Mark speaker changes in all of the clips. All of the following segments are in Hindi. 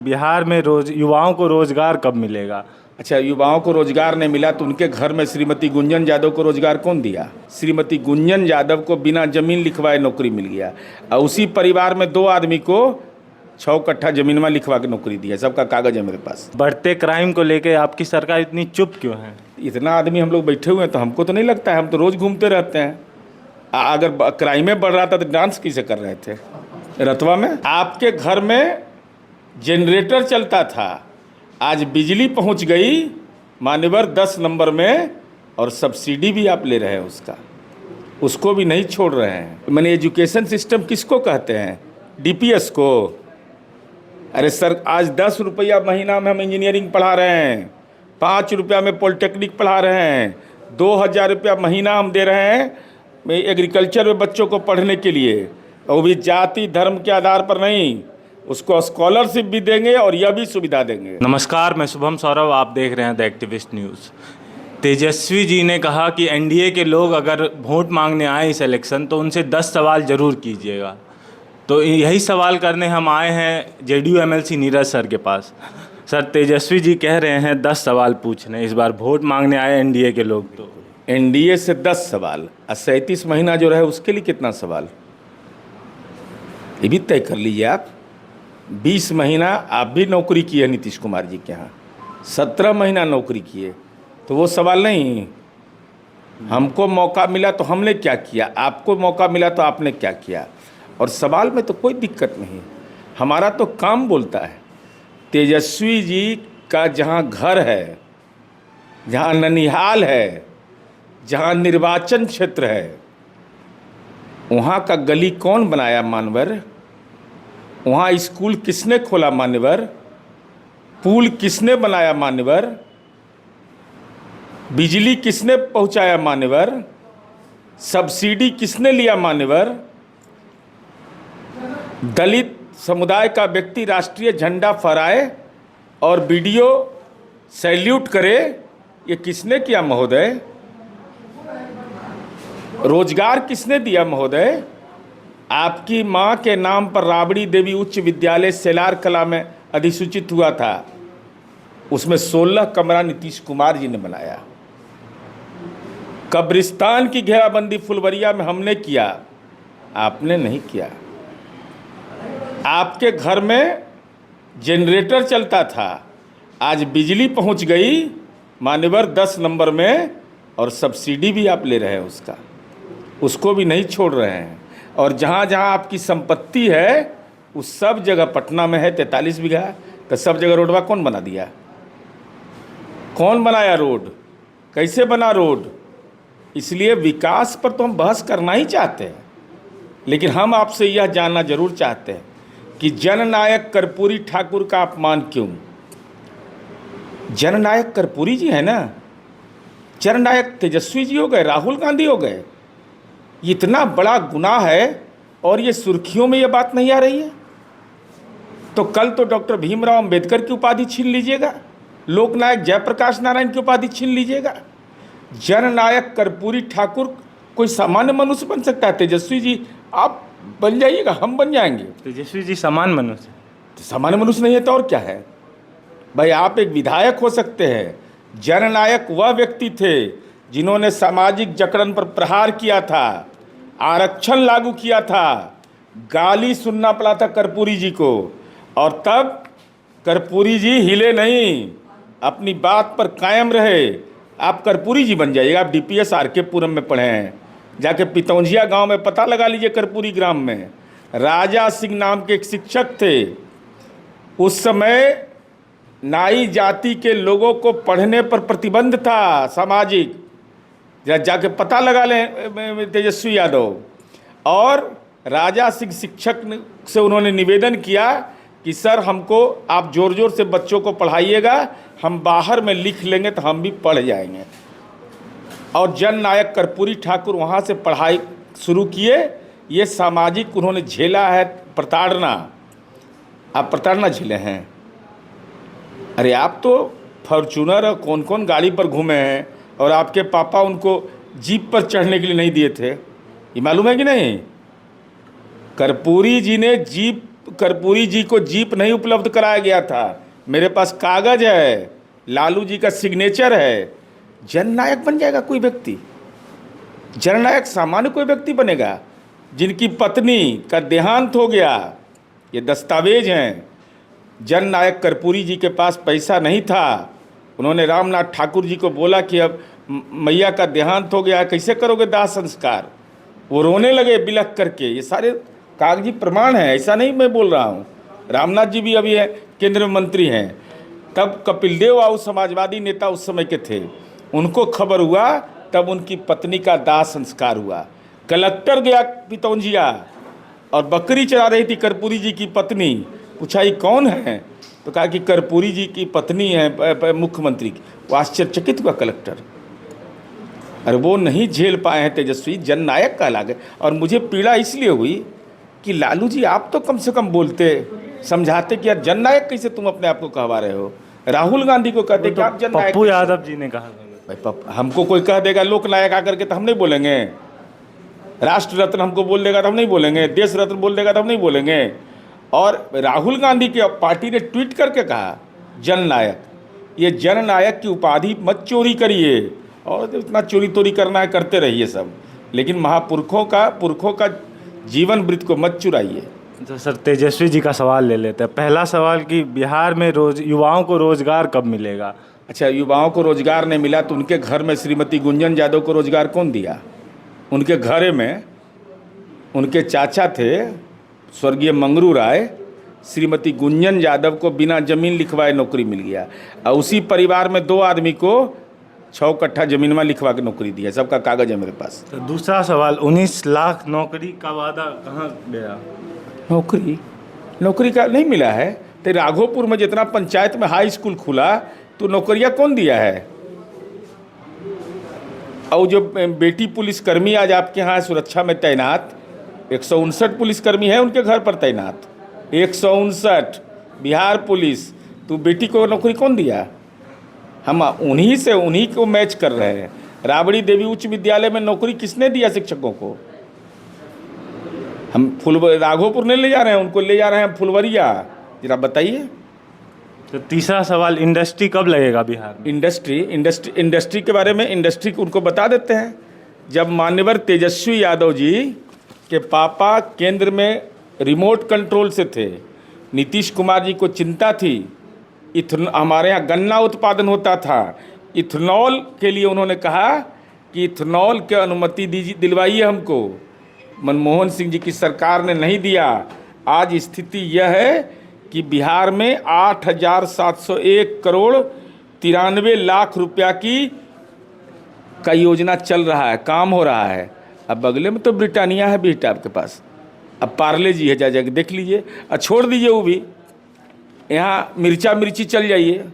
Speaker 1: बिहार में युवाओं को रोजगार कब मिलेगा?
Speaker 2: अच्छा, युवाओं को रोजगार नहीं मिला तो उनके घर में श्रीमती गुंजन यादव को रोजगार कौन दिया? श्रीमती गुंजन यादव को बिना जमीन लिखवाए नौकरी मिल गया और उसी परिवार में 2 आदमी को 6 कट्ठा जमीन में लिखवा के नौकरी दिया। सबका कागज है मेरे पास।
Speaker 1: बढ़ते क्राइम को लेकर आपकी सरकार इतनी चुप क्यों है?
Speaker 2: इतना आदमी हम लोग बैठे हुए हैं तो हमको तो नहीं लगता है, हम तो रोज घूमते रहते हैं। अगर क्राइम बढ़ रहा था तो डांस किसे कर रहे थे रतवा में? आपके घर में जनरेटर चलता था, आज बिजली पहुंच गई मान्यवर 10 नंबर में और सब्सिडी भी आप ले रहे हैं उसको भी नहीं छोड़ रहे हैं। मैंने एजुकेशन सिस्टम किसको कहते हैं? डीपीएस को। अरे सर, आज 10 रुपया महीना में हम इंजीनियरिंग पढ़ा रहे हैं, 5 रुपया में पॉलिटेक्निक पढ़ा रहे हैं, 2000 रुपया महीना हम दे रहे हैं एग्रीकल्चर में बच्चों को पढ़ने के लिए, और वो भी जाति धर्म के आधार पर नहीं, उसको स्कॉलरशिप भी देंगे और यह भी सुविधा देंगे।
Speaker 1: नमस्कार, मैं शुभम सौरभ, आप देख रहे हैं the activist news. Tejashwi ji ने कहा कि एनडीए के लोग अगर वोट मांगने आए इस इलेक्शन तो उनसे 10 सवाल ज़रूर कीजिएगा। तो यही सवाल करने हम आए हैं जेडीयू एमएलसी नीरज सर के पास। सर, तेजस्वी जी कह रहे हैं 10 सवाल पूछने, इस बार वोट मांगने आए एनडीए के लोग। तो
Speaker 2: एनडीए से 10 सवाल और 37 महीना जो रहे उसके लिए कितना सवाल, ये भी तय कर लीजिए आप। 20 महीना आप भी नौकरी किए नीतीश कुमार जी के यहाँ, 17 महीना नौकरी किए, तो वो सवाल नहीं। हमको मौका मिला तो हमने क्या किया, आपको मौका मिला तो आपने क्या किया, और सवाल में तो कोई दिक्कत नहीं। हमारा तो काम बोलता है। तेजस्वी जी का जहाँ घर है, जहाँ ननिहाल है, जहाँ निर्वाचन क्षेत्र है, वहाँ का गली कौन बनाया मानवर? वहाँ स्कूल किसने खोला मान्यवर? पुल किसने बनाया मान्यवर? बिजली किसने पहुंचाया मान्यवर? सब्सिडी किसने लिया मान्यवर? दलित समुदाय का व्यक्ति राष्ट्रीय झंडा फहराए और वीडियो सैल्यूट करे, ये किसने किया महोदय? रोजगार किसने दिया महोदय? आपकी मां के नाम पर राबड़ी देवी उच्च विद्यालय सेलार कला में अधिसूचित हुआ था, उसमें 16 कमरा नीतीश कुमार जी ने बनाया। कब्रिस्तान की घेराबंदी फुलवरिया में हमने किया, आपने नहीं किया। आपके घर में जनरेटर चलता था, आज बिजली पहुंच गई मान्यवर 10 नंबर में और सब्सिडी भी आप ले रहे हैं उसको भी नहीं छोड़ रहे हैं। और जहाँ जहाँ आपकी संपत्ति है उस सब जगह, पटना में है 43 बीघा, तो सब जगह रोडवा कौन बना दिया? कौन बनाया रोड? कैसे बना रोड? इसलिए विकास पर तो हम बहस करना ही चाहते हैं, लेकिन हम आपसे यह जानना जरूर चाहते हैं कि जननायक कर्पूरी ठाकुर का अपमान क्यों? जननायक कर्पूरी जी है ना, जननायक तेजस्वी जी हो गए, राहुल गांधी हो गए। इतना बड़ा गुनाह है और ये सुर्खियों में ये बात नहीं आ रही है, तो कल तो डॉक्टर भीमराव अंबेडकर की उपाधि छीन लीजिएगा, लोकनायक जयप्रकाश नारायण की उपाधि छीन लीजिएगा। जननायक कर्पूरी ठाकुर कोई सामान्य मनुष्य बन सकता है? तेजस्वी जी आप बन जाइएगा, हम बन जाएंगे।
Speaker 1: तेजस्वी जी सामान्य मनुष्य?
Speaker 2: तो सामान्य मनुष्य नहीं है तो और क्या है भाई? आप एक विधायक हो सकते हैं। जननायक वह व्यक्ति थे जिन्होंने सामाजिक जकड़न पर प्रहार किया था, आरक्षण लागू किया था, गाली सुनना पड़ा था कर्पूरी जी को, और तब कर्पूरी जी हिले नहीं, अपनी बात पर कायम रहे। आप कर्पूरी जी बन जाइएगा। आप डीपीएस आरके पुरम में पढ़े हैं, जाके पितौंझिया गांव में पता लगा लीजिए। कर्पूरी ग्राम में राजा सिंह नाम के एक शिक्षक थे, उस समय नाई जाति के लोगों को पढ़ने पर प्रतिबंध था सामाजिक, जाके पता लगा लें तेजस्वी यादव। और राजा सिंह शिक्षक से उन्होंने निवेदन किया कि सर हमको आप जोर जोर से बच्चों को पढ़ाइएगा, हम बाहर में लिख लेंगे तो हम भी पढ़ जाएंगे। और जननायक कर्पूरी ठाकुर वहाँ से पढ़ाई शुरू किए। ये सामाजिक उन्होंने झेला है प्रताड़ना, आप प्रताड़ना झेले हैं। अरे आप तो फॉर्चूनर और कौन कौन गाड़ी पर घूमे हैं, और आपके पापा उनको जीप पर चढ़ने के लिए नहीं दिए थे, ये मालूम है कि नहीं? कर्पूरी जी ने जीप कर्पूरी जी को जीप नहीं उपलब्ध कराया गया था। मेरे पास कागज है, लालू जी का सिग्नेचर है। जननायक बन जाएगा कोई व्यक्ति? जननायक सामान्य कोई व्यक्ति बनेगा? जिनकी पत्नी का देहांत हो गया, ये दस्तावेज हैं। जननायक कर्पूरी जी के पास पैसा नहीं था। उन्होंने रामनाथ ठाकुर जी को बोला कि अब मैया का देहांत हो गया, कैसे करोगे दाह संस्कार? वो रोने लगे बिलख करके। ये सारे कागजी प्रमाण हैं, ऐसा नहीं मैं बोल रहा हूँ। रामनाथ जी भी अभी है, केंद्र में मंत्री हैं। तब कपिल देव आउ समाजवादी नेता उस समय के थे, उनको खबर हुआ, तब उनकी पत्नी का दाह संस्कार हुआ। कलेक्टर गया पितौंजिया और बकरी चरा रही थी कर्पूरी जी की पत्नी। पूछा ये कौन है? तो कहा कि कर्पूरी जी की पत्नी है मुख्यमंत्री की। वो आश्चर्यचकित हुआ कलेक्टर। अरे वो नहीं झेल पाए हैं तेजस्वी, जननायक कहला गए। और मुझे पीड़ा इसलिए हुई कि लालू जी आप तो कम से कम बोलते, समझाते कि यार जननायक कैसे तुम अपने आप को कहवा रहे हो। राहुल गांधी को कहते कि आप जननायक।
Speaker 1: पप्पू यादव जी ने कहा
Speaker 2: भाई हमको कोई कह देगा लोकनायक आकर के तो हम नहीं बोलेंगे। राष्ट्र रत्न हमको बोल देगा तो हम नहीं बोलेंगे। देश रत्न बोल देगा तो हम नहीं बोलेंगे। और राहुल गांधी की पार्टी ने ट्वीट करके कहा जननायक। ये जननायक की उपाधि मत चोरी करिए, और इतना चोरी तोरी करना है करते रहिए सब, लेकिन महापुरखों का जीवन वृत्त को मत चुराइए।
Speaker 1: तो सर तेजस्वी जी का सवाल ले लेते हैं। पहला सवाल कि बिहार में युवाओं को रोजगार कब मिलेगा?
Speaker 2: अच्छा, युवाओं को रोजगार नहीं मिला तो उनके घर में श्रीमती गुंजन यादव को रोजगार कौन दिया? उनके घर में उनके चाचा थे स्वर्गीय मंगरू राय, श्रीमती गुंजन यादव को बिना जमीन लिखवाए नौकरी मिल गया। और उसी परिवार में 2 आदमी को 6 कट्ठा जमीन में लिखवा के नौकरी दी है। सबका कागज है मेरे पास।
Speaker 1: तो दूसरा सवाल, 19 लाख नौकरी का वादा कहाँ गया?
Speaker 2: नौकरी का नहीं मिला है। तो राघोपुर में जितना पंचायत में हाई स्कूल खुला तो नौकरियां कौन दिया है? और जो बेटी पुलिसकर्मी आज आपके यहाँ सुरक्षा में तैनात, 159 पुलिसकर्मी है उनके घर पर तैनात, 159 बिहार पुलिस। तो बेटी को नौकरी कौन दिया? हम उन्हीं को मैच कर रहे हैं। राबड़ी देवी उच्च विद्यालय में नौकरी किसने दिया शिक्षकों को? हम राघोपुर नहीं ले जा रहे हैं, उनको ले जा रहे हैं फुलवरिया। जरा बताइए।
Speaker 1: तो तीसरा सवाल, इंडस्ट्री कब लगेगा बिहार में?
Speaker 2: इंडस्ट्री के बारे में इंडस्ट्री को उनको बता देते हैं। जब मान्यवर तेजस्वी यादव जी के पापा केंद्र में रिमोट कंट्रोल से थे, नीतीश कुमार जी को चिंता थी, हमारे यहाँ गन्ना उत्पादन होता था, इथेनॉल के लिए उन्होंने कहा कि इथेनॉल की अनुमति दिलवाइए हमको। मनमोहन सिंह जी की सरकार ने नहीं दिया। आज स्थिति यह है कि बिहार में 8,701 करोड़ 93 लाख रुपया का योजना चल रहा है, काम हो रहा है। अब बगले में तो ब्रिटानिया है बेटा आपके पास, अब पार्ले जी है, जा जाके देख लीजिए। और छोड़ दीजिए वो भी, यहाँ मिर्ची चल जाइए।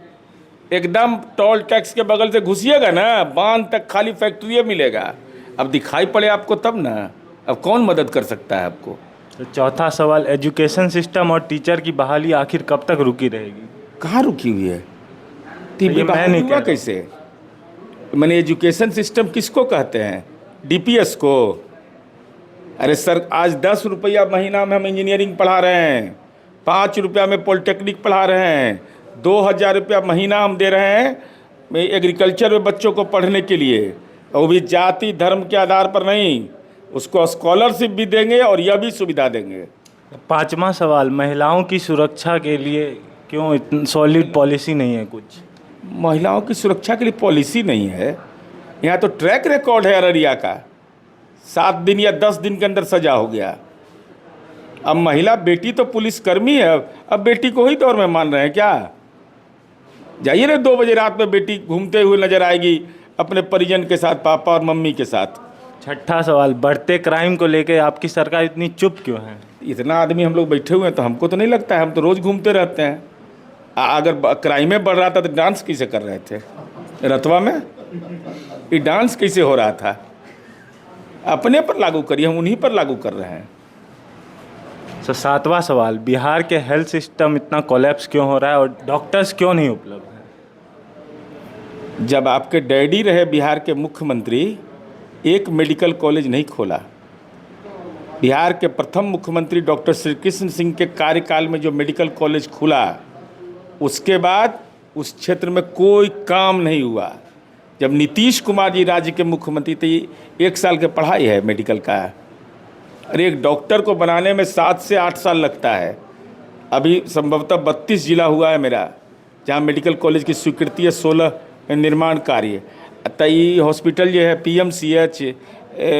Speaker 2: एकदम टोल टैक्स के बगल से घुसिएगा ना, बांध तक खाली फैक्ट्री मिलेगा। अब दिखाई पड़े आपको तब ना, अब कौन मदद कर सकता है आपको?
Speaker 1: तो चौथा सवाल, एजुकेशन सिस्टम और टीचर की बहाली आखिर कब तक रुकी रहेगी?
Speaker 2: कहाँ रुकी हुई है?
Speaker 1: मैं नहीं
Speaker 2: हुआ कैसे? मैंने एजुकेशन सिस्टम किसको कहते हैं? डीपीएस को? अरे सर, आज 10 रुपया महीना में हम इंजीनियरिंग पढ़ा रहे हैं, 5 रुपया में पॉलिटेक्निक पढ़ा रहे हैं, 2,000 रुपया महीना हम दे रहे हैं एग्रीकल्चर में बच्चों को पढ़ने के लिए, और भी जाति धर्म के आधार पर नहीं। उसको स्कॉलरशिप भी देंगे और यह भी सुविधा देंगे।
Speaker 1: पांचवा सवाल, महिलाओं की सुरक्षा के लिए क्यों इतनी सॉलिड पॉलिसी नहीं है? कुछ
Speaker 2: महिलाओं की सुरक्षा के लिए पॉलिसी नहीं है। यहाँ तो ट्रैक रिकॉर्ड है अररिया का, 7 दिन या 10 दिन के अंदर सजा हो गया। अब महिला बेटी तो पुलिसकर्मी है, अब बेटी को ही दौर में मान रहे हैं क्या? जाइए ना, 2 बजे रात में बेटी घूमते हुए नजर आएगी अपने परिजन के साथ, पापा और मम्मी के साथ।
Speaker 1: छठा सवाल, बढ़ते क्राइम को लेकर आपकी सरकार इतनी चुप क्यों है?
Speaker 2: इतना आदमी हम लोग बैठे हुए हैं तो हमको तो नहीं लगता है, हम तो रोज़ घूमते रहते हैं। अगर क्राइम बढ़ रहा था तो डांस कैसे कर रहे थे रतवा में? ये डांस कैसे हो रहा था? अपने पर लागू करिए, हम उन्हीं पर लागू कर रहे हैं।
Speaker 1: तो 7वां सवाल, बिहार के हेल्थ सिस्टम इतना कोलैप्स क्यों हो रहा है और डॉक्टर्स क्यों नहीं उपलब्ध हैं?
Speaker 2: जब आपके डैडी रहे बिहार के मुख्यमंत्री, एक मेडिकल कॉलेज नहीं खोला। बिहार के प्रथम मुख्यमंत्री डॉक्टर श्री कृष्ण सिंह के कार्यकाल में जो मेडिकल कॉलेज खुला, उसके बाद उस क्षेत्र में कोई काम नहीं हुआ। जब नीतीश कुमार जी राज्य के मुख्यमंत्री थे, 1 साल की पढ़ाई है मेडिकल का, और एक डॉक्टर को बनाने में 7 से 8 साल लगता है। अभी संभवतः 32 जिला हुआ है मेरा, जहाँ मेडिकल कॉलेज की स्वीकृति है, 16 निर्माण कार्य। तई हॉस्पिटल जो है PMCH,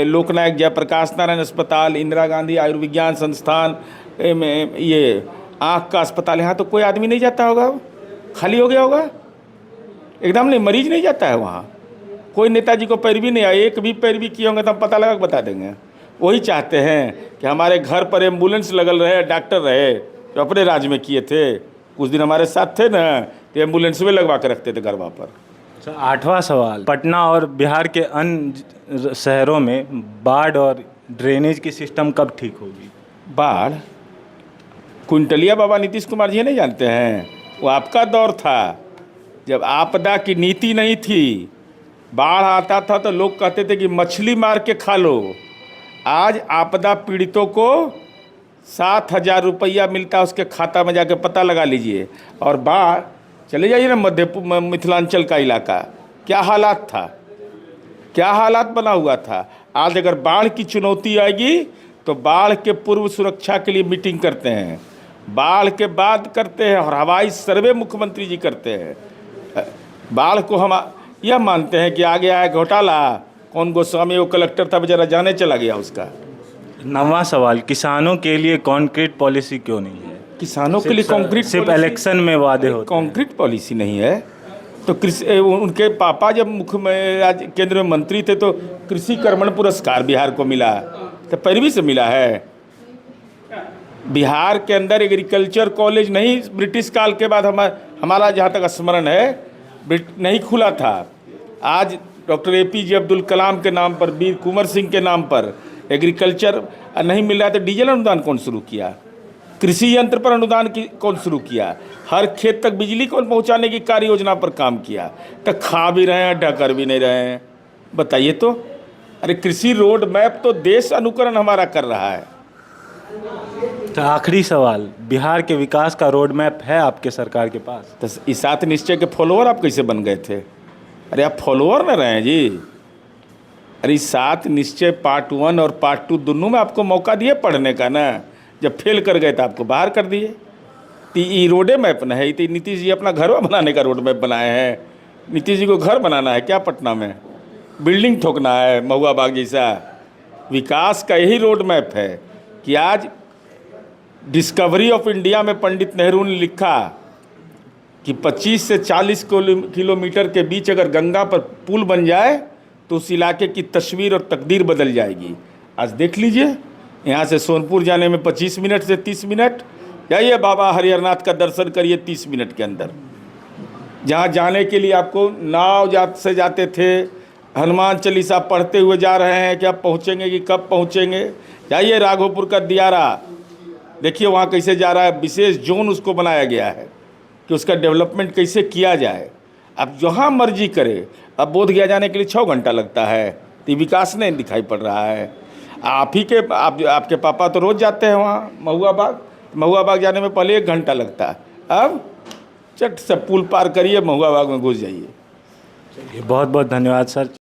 Speaker 2: लोकनायक जयप्रकाश नारायण अस्पताल, इंदिरा गांधी आयुर्विज्ञान संस्थान, ये आँख का अस्पताल, यहाँ तो कोई आदमी नहीं जाता होगा, खाली हो गया होगा एकदम। नहीं, मरीज नहीं जाता है वहाँ, कोई नेताजी को पैरवी नहीं आए, एक भी पैरवी किए होंगे तो हम पता लगा के बता देंगे। वही चाहते हैं कि हमारे घर पर एम्बुलेंस लगल रहे, डॉक्टर रहे, जो अपने राज्य में किए थे। कुछ दिन हमारे साथ थे ना, तो एम्बुलेंस में लगवा के रखते थे गरबा पर।
Speaker 1: 8वां सवाल, पटना और बिहार के अन्य शहरों में बाढ़ और ड्रेनेज की सिस्टम कब ठीक होगी?
Speaker 2: बाढ़, कुंटलिया बाबा नीतीश कुमार जी नहीं जानते हैं? वो आपका दौर था जब आपदा की नीति नहीं थी। बाढ़ आता था तो लोग कहते थे कि मछली मार के खा लो। आज आपदा पीड़ितों को 7,000 रुपया मिलता है, उसके खाता में जाके पता लगा लीजिए। और बाढ़, चले जाइए ना मिथिलांचल का इलाका, क्या हालात था, क्या हालात बना हुआ था। आज अगर बाढ़ की चुनौती आएगी तो बाढ़ के पूर्व सुरक्षा के लिए मीटिंग करते हैं, बाढ़ के बाद करते हैं, और हवाई सर्वे मुख्यमंत्री जी करते हैं। बाढ़ को हम यह मानते हैं कि आ गया है घोटाला, कौन गोस्वामी वो कलेक्टर था बेचारा, जाने चला गया उसका।
Speaker 1: 9वां सवाल, किसानों के लिए कॉन्क्रीट पॉलिसी क्यों नहीं है?
Speaker 2: किसानों के लिए कॉन्क्रीट
Speaker 1: सिर्फ इलेक्शन में वादे होते हैं।
Speaker 2: कॉन्क्रीट पॉलिसी नहीं है तो कृषि, उनके पापा जब केंद्र में मंत्री थे तो कृषि कर्मण पुरस्कार बिहार को मिला, तो पैरवी से मिला है। बिहार के अंदर एग्रीकल्चर कॉलेज नहीं, ब्रिटिश काल के बाद हमारा जहाँ तक स्मरण है नहीं खुला था। आज डॉक्टर APJ अब्दुल कलाम के नाम पर, वीर कुंवर सिंह के नाम पर एग्रीकल्चर नहीं मिल रहा, तो डीजल अनुदान कौन शुरू किया? कृषि यंत्र पर अनुदान कौन शुरू किया? हर खेत तक बिजली कौन पहुंचाने की कार्य योजना पर काम किया? तो खा भी रहे हैं, ढकर भी नहीं रहे हैं, बताइए तो। अरे कृषि रोड मैप तो देश अनुकरण हमारा कर रहा है।
Speaker 1: तो आखिरी सवाल, बिहार के विकास का रोड मैप है आपके सरकार के पास?
Speaker 2: तो इस 7 निश्चय के फॉलोअर आप कैसे बन गए थे? अरे आप फॉलोअर न रहे हैं जी। अरे 7 निश्चय पार्ट 1 और पार्ट 2 दोनों में आपको मौका दिए पढ़ने का ना। जब फेल कर गए तो आपको बाहर कर दिए। तो ये रोडे मैप न है, तो नीतीश जी अपना घर बनाने का रोड मैप बनाए हैं। नीतीश जी को घर बनाना है क्या पटना में? बिल्डिंग ठोकना है महुआ बाग जैसा? विकास का यही रोड मैप है कि आज डिस्कवरी ऑफ इंडिया में पंडित नेहरू ने लिखा कि 25 से 40 किलोमीटर के बीच अगर गंगा पर पुल बन जाए तो उस इलाके की तस्वीर और तकदीर बदल जाएगी। आज देख लीजिए, यहाँ से सोनपुर जाने में 25 मिनट से 30 मिनट, जाइए बाबा हरिहरनाथ का दर्शन करिए 30 मिनट के अंदर। जहाँ जाने के लिए आपको नाव से जाते थे, हनुमान चालीसा पढ़ते हुए जा रहे हैं कि अब पहुँचेंगे कि कब पहुँचेंगे। जाइए राघोपुर का दियारा, देखिए वहाँ कैसे जा रहा है। विशेष जोन उसको बनाया गया है कि उसका डेवलपमेंट कैसे किया जाए। अब जहाँ मर्जी करे। अब बोधगया जाने के लिए 6 घंटा लगता है, तो विकास नहीं दिखाई पड़ रहा है। आपके पापा तो रोज़ जाते हैं वहाँ महुआ बाग जाने में पहले 1 घंटा लगता है, अब चट से पुल पार करिए महुआ बाग में घुस जाइए।
Speaker 1: बहुत बहुत धन्यवाद सर।